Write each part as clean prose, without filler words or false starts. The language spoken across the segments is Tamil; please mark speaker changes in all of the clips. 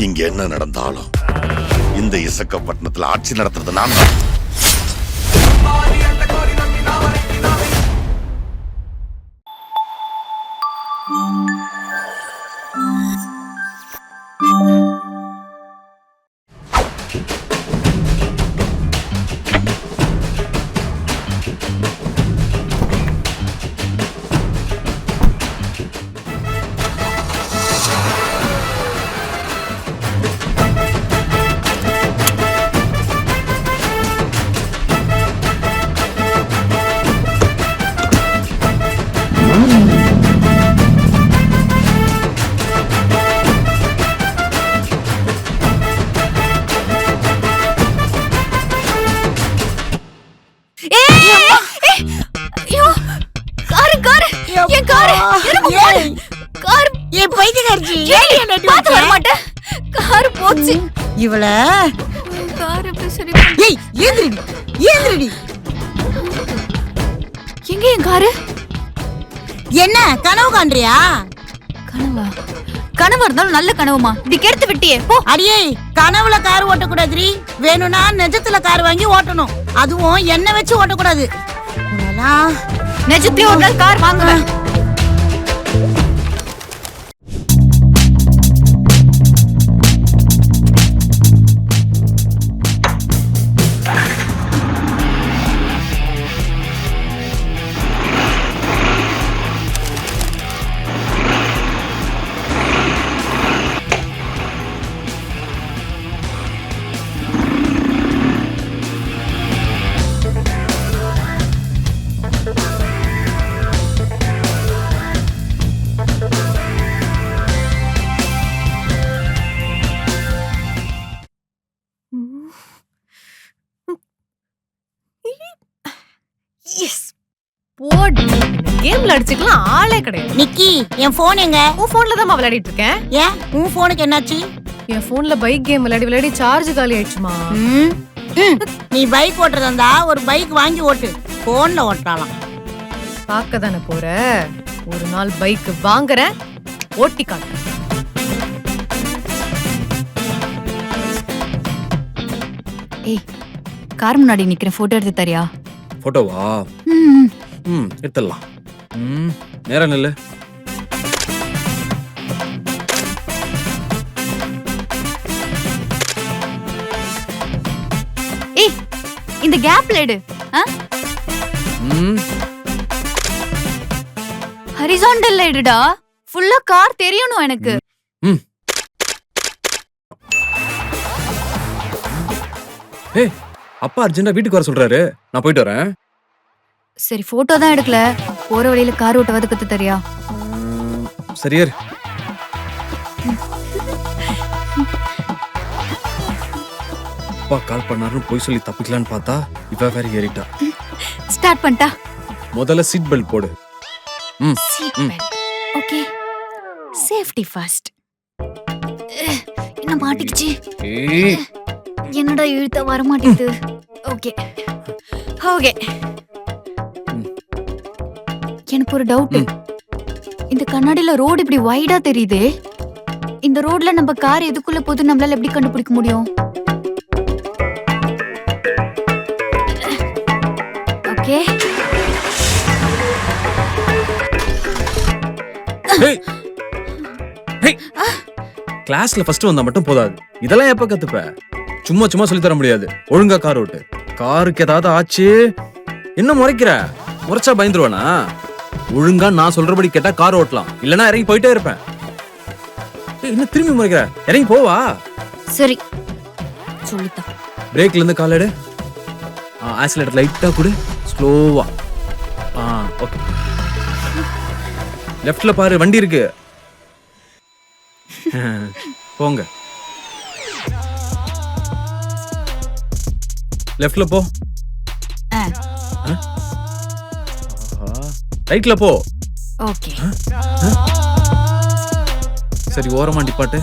Speaker 1: இங்க என்ன நடந்தாலும் இந்த இசக்கப்பட்டினத்துல ஆட்சி நடத்துறது நான் தான்.
Speaker 2: இவள
Speaker 3: எங்க என் காரு?
Speaker 2: என்ன கனவு காண்றியா?
Speaker 3: கனவா? கனவு இருந்தாலும் நல்ல கனவுமா? இப்படி கெடுத்து விட்டியே போ.
Speaker 2: அடியே, கனவுல கார் ஓட்டக்கூடாதுரி. வேணும்னா நிஜத்துல கார் வாங்கி ஓட்டணும். அதுவும் என்ன வச்சு ஓட்டக்கூடாது.
Speaker 3: நிஜத்தையும் ஒரு நாள் கார் வாங்குவேன்.
Speaker 4: கேம்ல அடிச்சுக்கலாம் ஆளே கிடையாது.
Speaker 2: நிக்கி, என் போன் எங்க?
Speaker 4: உன் போன்ல தான் விளையாடிட்டு இருக்கேன்.
Speaker 2: ஏன் உன் போனுக்கு என்னாச்சு?
Speaker 4: என் போன்ல பைக் கேம் விளையாடி சார்ஜ் காலி ஆயிடுச்சுமா.
Speaker 2: நீ பைக் ஓட்டுறதா ஒரு பைக் வாங்கி ஓட்டு. போன்ல ஓட்டலாம்.
Speaker 4: பார்க்க தானே போற. ஒரு நாள் பைக் வாங்குறேன், ஓட்டி காட்டுறேன்.
Speaker 3: ஏய், கார் முன்னாடி நிக்கிற போட்டோ எடுத்து தரியா?
Speaker 5: போட்டோவா? எடுத்துடலாம். நேரா நில்லு.
Speaker 3: ஏய், இந்த கேப்ல எடு. ஹரிசாண்டல்ல எடுடா. ஃபுல்லா கார் தெரியணும் எனக்கு.
Speaker 5: ஏய், அப்பா அர்ஜென்ட்டா வீட்டுக்கு வர சொல்றாரு. நான் போயிட்டு வரேன்.
Speaker 3: சரி, போட்டோ தான் எடுக்கல. போற வழியில கார் ஓட்டவது கத்து தரியா?
Speaker 5: சரியா? அப்பா கால் பண்ணாருன்னு போய் சொல்லி தப்பிக்கலான்னு பார்த்தா இவ வேற ஏறிட்டா.
Speaker 3: ஸ்டார்ட் பண்ணிட்டா?
Speaker 5: முதல்ல சீட் பெல்ட் போடு.
Speaker 3: Okay, safety first. என்ன மாட்டிக்கிச்சு? என்னடா இழுத்த வர மாட்டேங்குது. Okay okay. எனக்கு ஒரு டவுட். இந்த கண்ணாடியில ரோடு இப்படி வைடா தெரியுதே. இந்த ரோட்ல நம்ம கார் எதுக்குள்ள போகுது நம்மளால எப்படி கண்டுபிடிக்க முடியும்? ஓகே.
Speaker 5: கிளாஸ்ல ஃபர்ஸ்ட் வந்தா மட்டும் போதாது. இதெல்லாம் எப்ப கத்துப்ப? சும்மா சும்மா சொல்லி தர முடியாது. ஒழுங்கா கார் ஓட்டு. காருக்கு ஏதாவது ஆச்சு என்ன முறைக்கிற? முறைச்சா பயந்துருவானா? ஒழுங்கா நான் சொல்றபடி கேட்டா கார் ஓட்டலாம். இல்லனா இறங்கி போயிட்டே இருப்பேன். என்ன திரும்பி முறைக்கிற? இறங்கி போவா.
Speaker 3: சரி சொல்லிட்டா.
Speaker 5: பிரேக்ல இருந்து கால் எடு. ஆக்சிலரேட்டர் லைட்டா கொடு. ஸ்லோவா. ஓகே. லெஃப்ட்ல பாரு, வண்டி இருக்கு. போங்க. லெஃப்ட்ல போ. ரைட்ல போ.
Speaker 3: ஓகே.
Speaker 5: சரி, ஓரமா நிப்பாட்டு.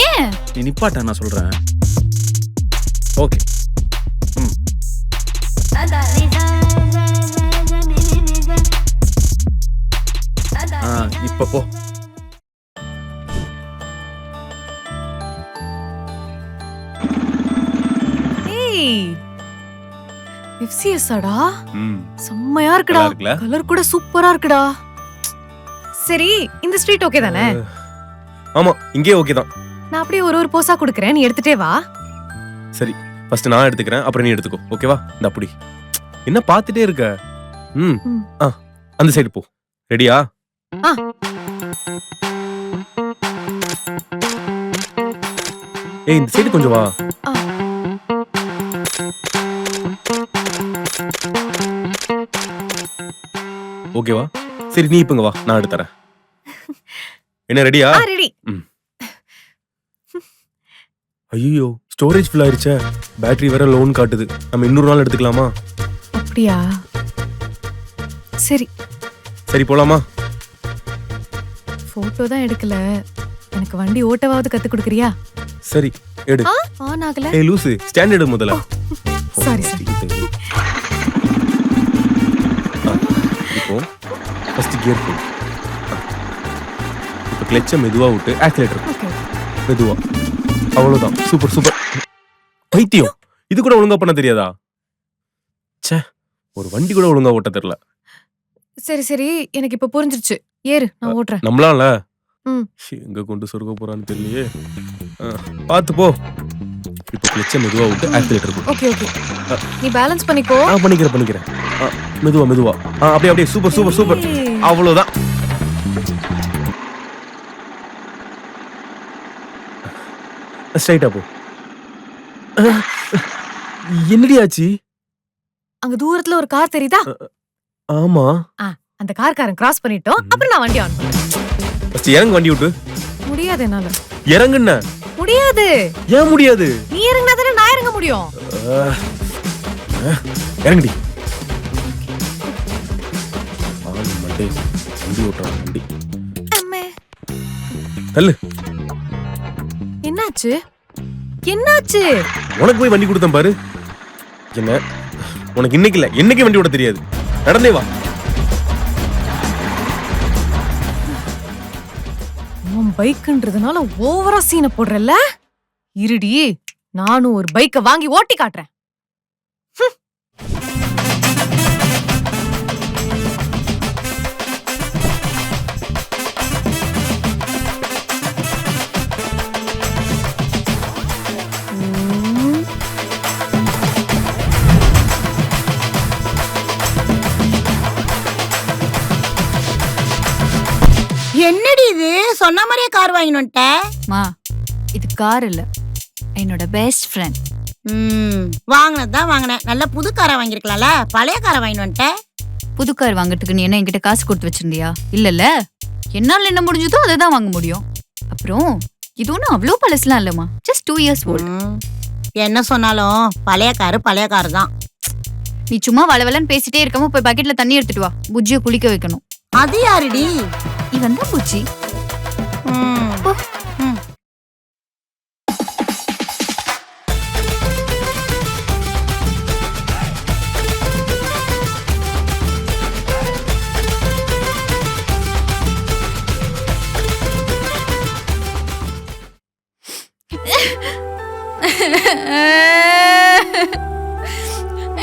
Speaker 3: ஏன்
Speaker 5: நீ நிப்பாட்ட, நான் சொல்றேன். ஓகே. இப்ப போ.
Speaker 4: FCS ஆடா
Speaker 6: ம்
Speaker 4: செம்மையா இருக்குடா.
Speaker 6: நல்லா இருக்குல்ல?
Speaker 4: கலர் கூட சூப்பரா இருக்குடா. சரி இந்த ஸ்ட்ரீட் ஓகே தானே?
Speaker 6: ஆமா இங்கே ஓகே தான்.
Speaker 4: நான் அப்படியே ஒரு போஸா குடுக்கறேன், நீ எடுத்துட்டே வா.
Speaker 6: சரி ஃபர்ஸ்ட் நான் எடுத்துக்கிறேன், அப்புறம் நீ எடுத்துக்கோ. ஓகேவா? இந்த அப்படி என்ன பார்த்துட்டே இருக்க? ம்
Speaker 4: ம்.
Speaker 6: அந்த சைடு போ. ரெடியா?
Speaker 4: ஆ.
Speaker 6: ஏய் இந்த சைடு கொஞ்சம் வா.
Speaker 4: ஆ.
Speaker 6: ஓகேவா? சரி நீ இப்பங்க வா, நான் எடுத்து தரேன். என்ன ரெடியா?
Speaker 4: ரெடி.
Speaker 6: ஐயோ ஸ்டோரேஜ் ஃபுல் ஆயிருச்சே, பேட்டரி வேற லோன் காட்டுது. நம்ம இன்னொரு நாள் எடுத்துக்கலாமா?
Speaker 4: அப்படியா? சரி
Speaker 6: சரி போலாமா?
Speaker 4: போட்டோ தான் எடுக்கல, எனக்கு வண்டி ஓட்டவாவது கத்து கொடுக்கறியா?
Speaker 6: சரி எடு.
Speaker 4: ஆன் ஆகல.
Speaker 6: ஏய் லூசு, ஸ்டாண்ட் எடு முதல்ல.
Speaker 4: Sorry sorry.
Speaker 6: இப்போ ஃபர்ஸ்ட் கியர் போ. இப்போ கிளட்சை மெதுவா விட்டு ஆக்சிலேட்டர்
Speaker 4: ஓகே.
Speaker 6: மெதுவா. அவ்வளவுதான். Super super. பைத்தியம், இது கூட ஒழுங்கா பண்ண தெரியாதா? ச்சே, ஒரு வண்டி கூட ஒழுங்கா ஓட்ட தெரியல.
Speaker 4: சரி சரி எனக்கு இப்ப புரிஞ்சிருச்சு. ஏறு, நான் ஓட்டுறேன்.
Speaker 6: நம்மளால
Speaker 4: ம்.
Speaker 6: எங்க கொண்டு சொருக போறான்னு தெரியலையே. பாத்து போ. இப்போ கிளட்சை மெதுவா விட்டு ஆக்சிலேட்டர் போ.
Speaker 4: Okay okay. நீ பேலன்ஸ் பண்ணிக்கோ.
Speaker 6: பண்ணிக்கிறேன். மெதுவா மெதுவா. அப்படியே சூப்பர் சூப்பர் சூப்பர்.
Speaker 4: ஏய்.
Speaker 6: அவ்வளவுதான். ஸ்ட்ரைட்டா போ. என்னடி ஆச்சு?
Speaker 4: அங்க தூரத்துல ஒரு கார் தெரியுதா?
Speaker 6: ஆமா.
Speaker 4: அந்த கார்காரன் கிராஸ் பண்ணிட்டோம், அப்புறம் நான் வண்டி ஆன் பண்ணேன்.
Speaker 6: ஃபர்ஸ்ட் இறங்கு, வண்டி விட்டு.
Speaker 4: முடியாது என்னால.
Speaker 6: இறங்குன.
Speaker 4: முடியாது.
Speaker 6: ஏன் முடியாது?
Speaker 4: நீ இறங்கினா தானே நான் இறங்க முடியும்.
Speaker 6: இறங்குடி. வண்டி ஓட்டுறான் வண்டி.
Speaker 4: அம்மே.
Speaker 6: தள்ளு.
Speaker 4: என்னாச்சு? என்னாச்சு?
Speaker 6: உனக்கு போய் வண்டி கொடுத்தேன் பாரு. என்ன உனக்கு இன்னைக்கு இல்ல, என்னைக்கு வண்டி ஓட்ட தெரியாது. நடந்தே வா.
Speaker 4: உன் பைக்குன்றதுனால ஓவரா சீனை போடுறல்ல? இருடி, நானும் ஒரு பைக்கை வாங்கி ஓட்டி காட்டுறேன்.
Speaker 2: என்னடி இது சொன்ன மாதிரியே கார் வாங்கினுட்ட?
Speaker 3: மா இது கார் இல்ல, என்னோட பெஸ்ட் ஃப்ரெண்ட்.
Speaker 2: வாங்கினதான் வாங்கினேன். நல்ல புது காரை வாங்கிருக்கலாம்ல, பழைய காரை வாங்கினுட்ட.
Speaker 3: புது கார் வாங்குறதுக்கு நீ என்ன என்கிட்ட காசு கொடுத்து வச்சிருந்தியா? இல்லல்ல, என்னால என்ன முடிஞ்சதோ அதை தான் வாங்க முடியும். அப்புறம் இது ஒன்றும் அவ்வளோ பழசுலாம் இல்லம்மா, ஜஸ்ட் 2 years old.
Speaker 2: என்ன சொன்னாலும் பழைய காரு தான்.
Speaker 3: நீ சும்மா வளவலன்னு பேசிட்டே இருக்காம போய் பக்கெட்ல தண்ணி எடுத்துட்டு வா, புஜ்ஜியை குளிக்க வைக்கணும்.
Speaker 2: அது யாருடி?
Speaker 3: இவன் தான் புஜ்ஜி.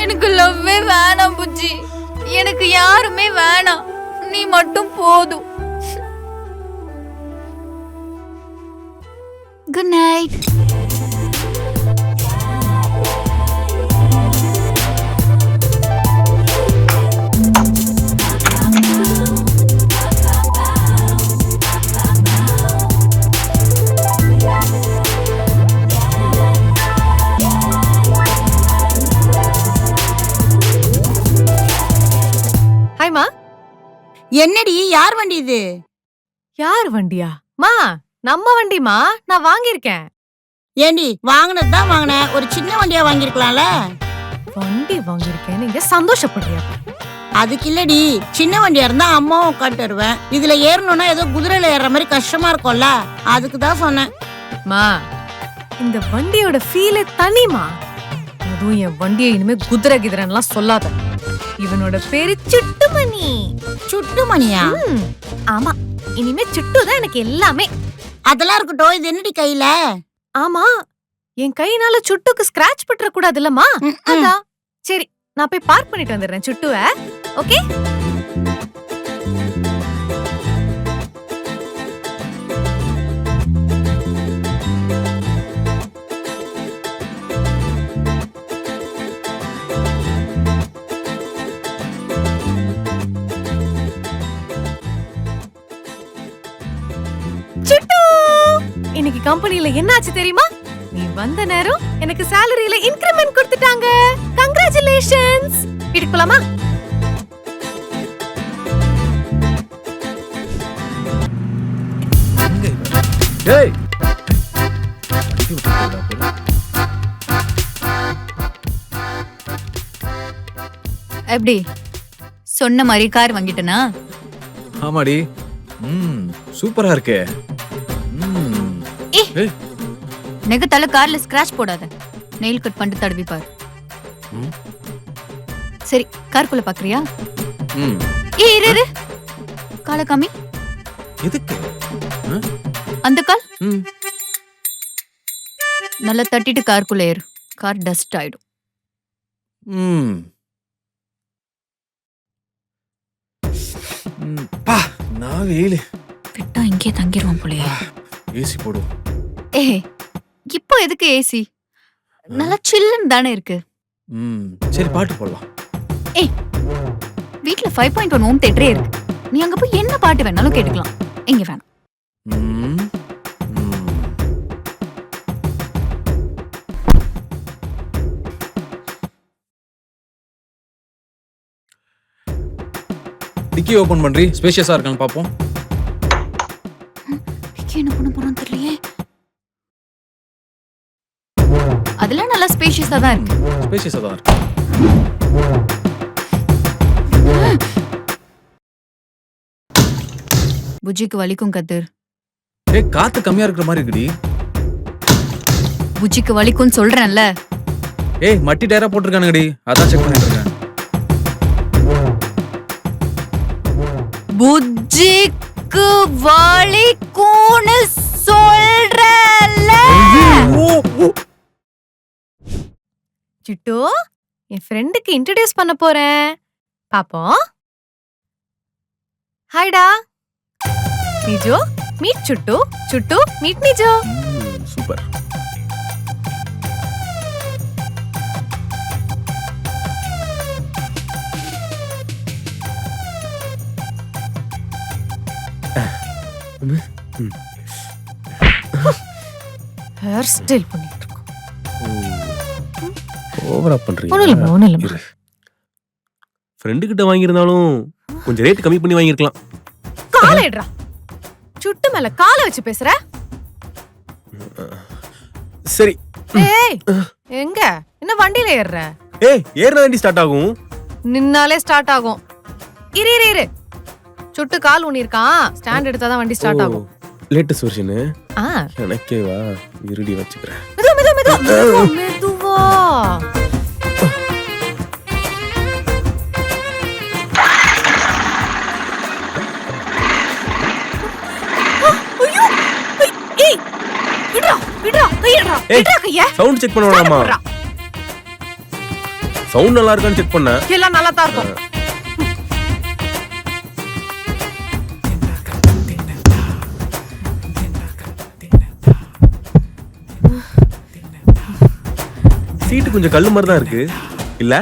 Speaker 3: எனக்கு லவ்வே வேணாம் புஜ்ஜி, எனக்கு யாருமே வேணாம், நீ மட்டும் போதும். Good night.
Speaker 4: ஹாய்மா.
Speaker 2: என்னடி, யார் வண்டி இது?
Speaker 4: யார் வண்டியா? மா நம்ம வண்டிமா, நான் வாங்கியிருக்கேன்.
Speaker 2: ஏண்டி வாங்கினதுதான் வாங்கினேன், ஒரு சின்ன வண்டியா வாங்கிருக்கலாம்ல.
Speaker 4: வண்டி வாங்கியிருக்கேன், நீங்க சந்தோஷப்படுறியா?
Speaker 2: அதுக்கு இல்லடி, சின்ன வண்டியா இருந்தா அம்மாவும் உட்காந்து வருவேன். இதுல ஏறணும்னா ஏதோ குதிரையில ஏற மாதிரி கஷ்டமா இருக்கும்ல, அதுக்கு தான் சொன்னேன்.
Speaker 4: மா இந்த வண்டியோட ஃபீலே தனிமா. அதுவும் என் வண்டியை இனிமே குதிரை கிதிரன்லாம் சொல்லாத. இவனோட பேரு சுட்டுமணி.
Speaker 2: சுட்டுமணியா?
Speaker 4: ஆமா, இனிமே சுட்டு தான் எனக்கு எல்லாமே.
Speaker 2: அதெல்லாம் இருக்கட்டும், இது என்னடி கையில?
Speaker 4: ஆமா, என் கையினால சுட்டுக்கு ஸ்கிராட்ச் பற்ற கூடாது இல்லம்மா. அதான் சரி, நான் போய் பார்க் பண்ணிட்டு வந்துடுறேன் சுட்டுவ. ஓகே. சுட்டு, இன்னைக்கு கம்பெனில என்னாச்சு தெரியுமா? நீ வந்த நேரம் எனக்கு சாலரியில இன்கிரிமெண்ட் கொடுத்துட்டாங்க. கங்க்ராச்சுலேஷன்ஸ். வீட்டுக்கு போலாமா?
Speaker 5: ஏய்
Speaker 3: எப்படி சொன்ன மாதிரி கார் வாங்கிட்டனா?
Speaker 5: ஆமாடி. சூப்பரா இருக்கே.
Speaker 3: ஏய் நெகத்தால கார்ல ஸ்கிராட்ச் போடாத. நெயில் கட் பண்ணிட்டு தடவி பாரு. சரி, கார்க்குள்ள பாக்குறியா? ஏய் இரு இரு. கால காமி.
Speaker 5: எதுக்கு?
Speaker 3: அந்த கால் நல்லா தட்டிட்டு கார்க்குள்ள ஏறு. கார் டஸ்ட் ஆயிடும்.
Speaker 5: பா நான் வெயிலு.
Speaker 3: விட்டா இங்கே தங்கிடுவான் போலயே.
Speaker 5: ஏசி போடும்.
Speaker 3: ஏய் இப்போ எதுக்கு ஏசி? நல்லா சில்லுன்னு தானே இருக்கு.
Speaker 5: சரி பாட்டு போடலாம்.
Speaker 3: ஏய் வீட்ல 5.1 ஹோம் தியேட்டரே இருக்கு. நீ அங்க போய் என்ன பாட்டு வேணாலும் கேட்டுக்கலாம். இங்க வேணாம்.
Speaker 5: டிக்கி ஓபன் பண்றீ, ஸ்பேஷியஸா இருக்கான்னு பாப்போம்.
Speaker 3: டிக்கி என்ன பண்ண போறான்னு தெரியலையே. அதெல்லாம் நல்லா ஸ்பேஷியஸா தான் இருக்கு.
Speaker 5: ஸ்பேஷியஸா தான் இருக்கு.
Speaker 3: புஜிக்கு வலிக்கும் கதிர்.
Speaker 5: ஏய் காத்து கம்மியா இருக்கிற மாதிரி இருக்குடி.
Speaker 3: புஜிக்கு வலிக்கும்னு சொல்றேன்ல.
Speaker 5: ஏய் மட்டி டயரா போட்டுருக்கானுங்கடி, அதான் செக் பண்ணிட்டு இருக்கேன்.
Speaker 3: புஜிக்கு வலிக்கும்னு சொல்றேன்ல.
Speaker 4: சுட்டு, என் ஃப்ரெண்டுக்கு இன்ட்ரோடியூஸ் பண்ண போறேன். பாப்போம். ஹாய்டா. நிஜோ மீட் சுட்டு. சுட்டு meet Nijo.
Speaker 6: Super.
Speaker 4: Hair style பண்ணிட்டு இருக்கோம்.
Speaker 6: ஓவரா பண்றீங்க.
Speaker 4: ஒண்ணும் இல்ல.
Speaker 6: ஃப்ரெண்டு கிட்ட வாங்கியிருந்தாலும் கொஞ்சம் ரேட் கம்மி பண்ணி வாங்கியிருக்கலாம்.
Speaker 4: கால எடுறா. சுட்டு மேல கால வச்சு பேசுற.
Speaker 6: சரி.
Speaker 4: ஏய் எங்க என்ன வண்டியில ஏறுற?
Speaker 6: ஏய் ஏறின வண்டி ஸ்டார்ட் ஆகும்.
Speaker 4: நின்னாலே ஸ்டார்ட் ஆகும். இரு இரு இரு. சுட்டு கால் ஊனிருக்கான். ஸ்டாண்ட் எடுத்தாதான் வண்டி ஸ்டார்ட் ஆகும்.
Speaker 6: Latest version.
Speaker 4: ஆ
Speaker 6: எனக்கே வா, இருடி வச்சுக்கிறேன்.
Speaker 4: மெதுவா.
Speaker 6: சவுண்ட் செக் பண்ண வேணாமா? சவுண்ட் நல்லா இருக்கான்னு செக் பண்ண.
Speaker 4: எல்லாம் நல்லா தான் இருக்கும்.
Speaker 6: சீட்டு கொஞ்சம் கல்லு மாதிரி தான் இருக்கு இல்ல?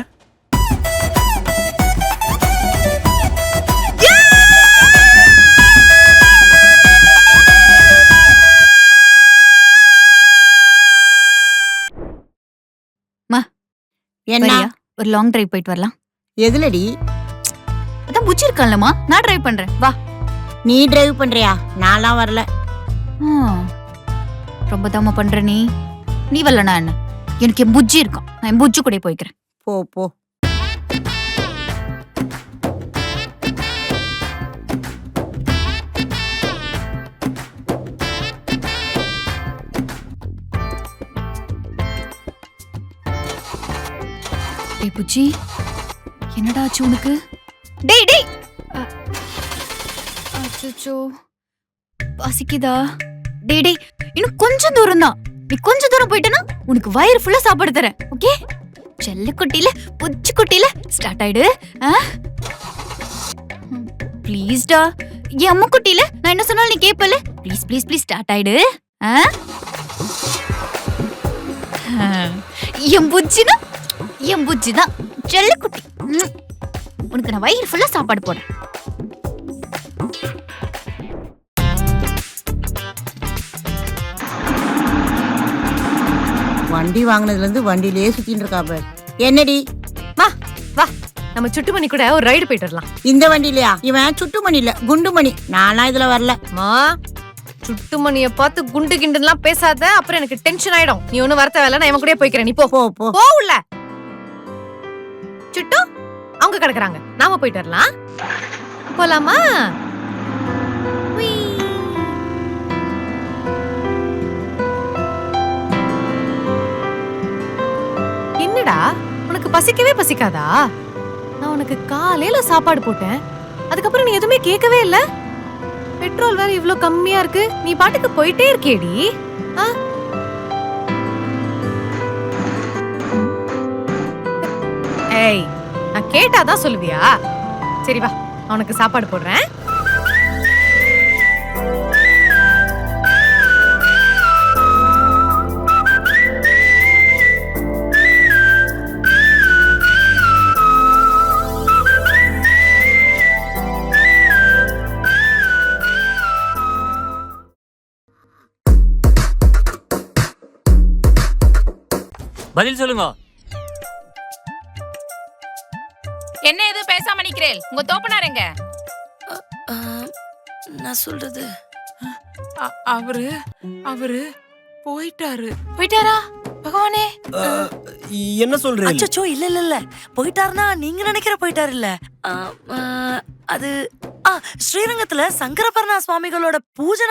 Speaker 2: என்ன
Speaker 3: ஒரு லாங் டிரைவ் போயிட்டு வரலாம்.
Speaker 2: எதுலடி?
Speaker 3: அதான் புஜ்ஜி இருக்கான்லமா, நான் டிரைவ் பண்றேன். வா.
Speaker 2: நீ டிரைவ் பண்றியா? நான்லாம் வரல.
Speaker 3: ரொம்ப தாம பண்ற நீ. நீ வரலனா என்ன? எனக்கு என் புஜ்ஜி இருக்கான். நான் என் புஜ்ஜி கூட போய்க்கிறேன்.
Speaker 2: போ போ.
Speaker 3: டேய் புஜ்ஜி, என்னடா ஆச்சு உனக்கு? டேய் டேய். அச்சச்சோ பசிக்குதா? டேய் டேய், இன்னும் கொஞ்சம் தூரம் தான். நீ கொஞ்ச தூரம் போயிட்டனா உனக்கு வயிறு ஃபுல்லா சாப்பாடு தரேன். ஓகே? செல்லக்குட்டில புச்சுக்குட்டில ஸ்டார்ட் ஆயிடு. ப்ளீஸ் டா. என் அம்மா குட்டில நான் என்ன சொன்னாலும் நீ கேப்பல. ப்ளீஸ் ப்ளீஸ் ப்ளீஸ் ஸ்டார்ட் ஆயிடு. என் புச்சினா என் புச்சிதான் செல்லக்குட்டி. உனக்கு நான் வயிறு ஃபுல்லா சாப்பாடு போடுறேன்.
Speaker 2: வண்டி வாங்கினதுல இருந்து வண்டியிலேயே சுத்திட்டு இருக்கா பாரு. என்னடி
Speaker 4: வா வா நம்ம சுட்டுமணி கூட ஒரு ரைடு போயிட்டு வரலாம்.
Speaker 2: இந்த வண்டியிலயா? இவன் சுட்டுமணி இல்ல குண்டுமணி. நானா இதுல வரல.
Speaker 4: மா சுட்டுமணிய பார்த்து குண்டு கிண்டுலாம் பேசாத, அப்புறம் எனக்கு டென்ஷன் ஆயிடும். நீ ஒண்ணு வரத்த வேலை, நான் இவன் கூட போய்க்கிறேன். நீ போ
Speaker 2: போ போ.
Speaker 4: போ உள்ள. சுட்டு அவங்க கிடக்குறாங்க, நாம போயிட்டு வரலாம். போலாமா? என்னடா உனக்கு பசிக்கவே பசிக்காதா? நான் உனக்கு காலையில சாப்பாடு போட்டேன், அதுக்கப்புறம் நீ எதுவுமே கேட்கவே இல்ல. பெட்ரோல் வேற இவ்ளோ கம்மியா இருக்கு, நீ பாட்டுக்கு போயிட்டே இருக்கேடி. ஏய், நான் கேட்டாதான் சொல்லுவியா? சரி வா, நான் உனக்கு சாப்பாடு போடுறேன்.
Speaker 7: பதில் சொல்லுங்க.
Speaker 8: என்ன எதுவும் பேசாம நிக்கிறேன்? உங்க தோப்பனார் எங்க?
Speaker 9: நான் சொல்றது
Speaker 8: அவரு போயிட்டாரு. போயிட்டாரா? பகவானே,
Speaker 7: என்ன சொல்றீங்க?
Speaker 9: அச்சோ இல்ல இல்ல இல்ல போயிட்டாருன்னா நீங்க நினைக்கிற போயிட்டாரு இல்ல. அது ஸ்ரீரங்கத்துல சங்கரபரணா சுவாமிகளோட பூஜை